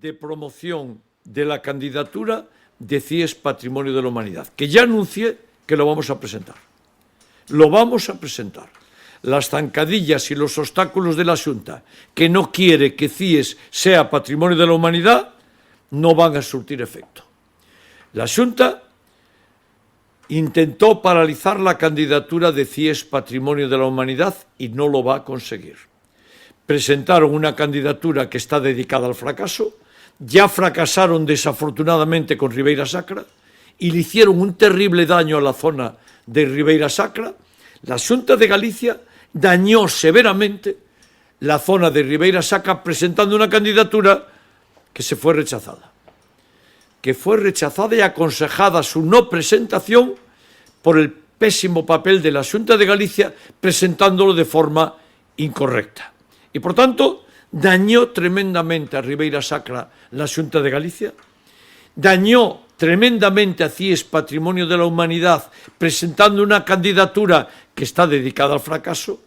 de promoción de la candidatura de CIES Patrimonio de la Humanidad, que ya anuncié que lo vamos a presentar. Lo vamos a presentar. Las zancadillas y los obstáculos de la Xunta, que no quiere que CIES sea Patrimonio de la Humanidad, no van a surtir efecto. La Xunta intentó paralizar la candidatura de CIES Patrimonio de la Humanidad y no lo va a conseguir. Presentaron una candidatura que está dedicada al fracaso, ya fracasaron desafortunadamente con Ribeira Sacra y le hicieron un terrible daño a la zona de Ribeira Sacra. La Xunta de Galicia dañó severamente la zona de Ribeira Sacra presentando una candidatura que se fue rechazada. Que fue rechazada y aconsejada su no presentación por el pésimo papel de la Xunta de Galicia presentándolo de forma incorrecta. Y, por tanto, dañó tremendamente a Ribeira Sacra la Xunta de Galicia, dañó tremendamente a CIES Patrimonio de la Humanidad presentando una candidatura que está dedicada al fracaso,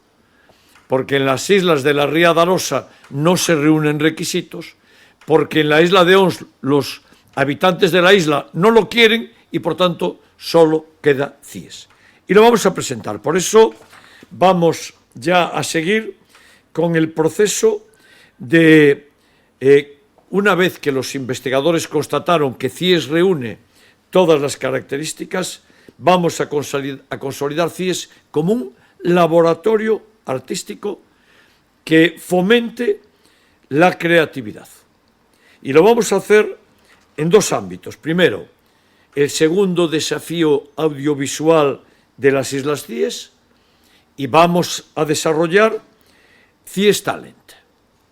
porque en las islas de la Ría de Arosa no se reúnen requisitos, porque en la isla de Ons los habitantes de la isla no lo quieren y, por tanto, solo queda CIES. Y lo vamos a presentar. Por eso vamos ya a seguir con el proceso de, una vez que los investigadores constataron que CIES reúne todas las características, vamos a consolidar CIES como un laboratorio artístico que fomente la creatividad. Y lo vamos a hacer en dos ámbitos. Primero, el segundo desafío audiovisual de las Islas CIES, y vamos a desarrollar CIES Talent.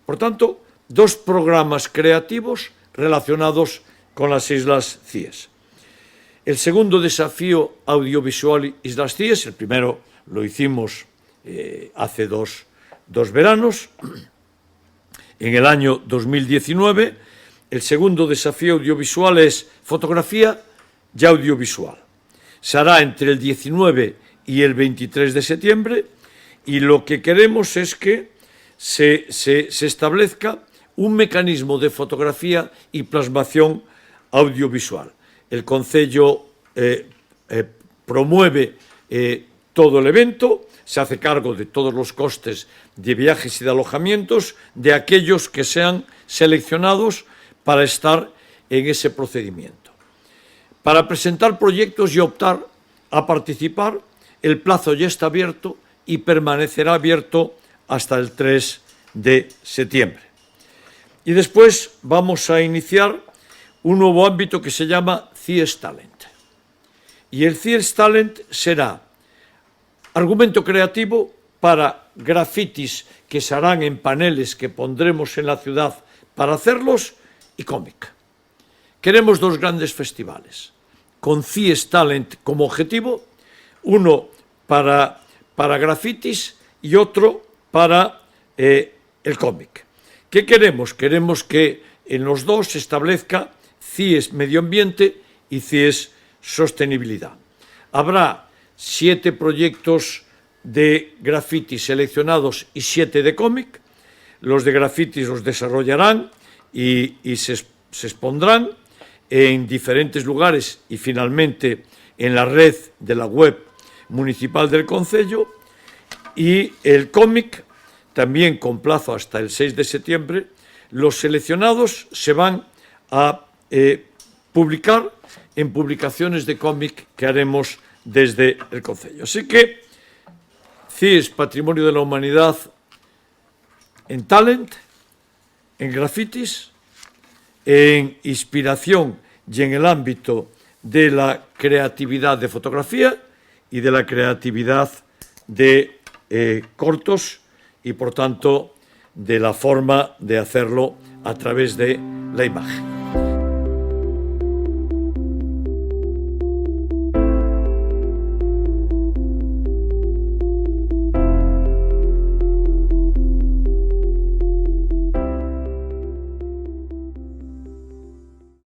Por tanto, dos programas creativos relacionados con las Islas CIES. El segundo desafío audiovisual Islas CIES, el primero lo hicimos hace dos veranos, en el año 2019. El segundo desafío audiovisual es fotografía y audiovisual. Se hará entre el 19 y el 23 de septiembre y lo que queremos es que se establezca un mecanismo de fotografía y plasmación audiovisual. El Concello promueve todo el evento, se hace cargo de todos los costes de viajes y de alojamientos de aquellos que sean seleccionados para estar en ese procedimiento. Para presentar proyectos y optar a participar, el plazo ya está abierto y permanecerá abierto hasta el 3 de septiembre. Y después vamos a iniciar un nuevo ámbito que se llama CIES Talent. Y el CIES Talent será argumento creativo para grafitis que se harán en paneles que pondremos en la ciudad para hacerlos y cómic. Queremos dos grandes festivales, con CIES Talent como objetivo, uno para grafitis y otro para el cómic. ¿Qué queremos? Queremos que en los dos se establezca CIES Medio Ambiente y CIES Sostenibilidad. Habrá 7 proyectos de grafitis seleccionados y 7 de cómic. Los de grafitis los desarrollarán y se expondrán en diferentes lugares y finalmente en la red de la web municipal del Concello, y el cómic también con plazo hasta el 6 de septiembre. Los seleccionados se van a publicar en publicaciones de cómic que haremos desde el Concello. Así que CIES Patrimonio de la Humanidad en talent, en grafitis, en inspiración y en el ámbito de la creatividad de fotografía y de la creatividad de cortos y, por tanto, de la forma de hacerlo a través de la imagen.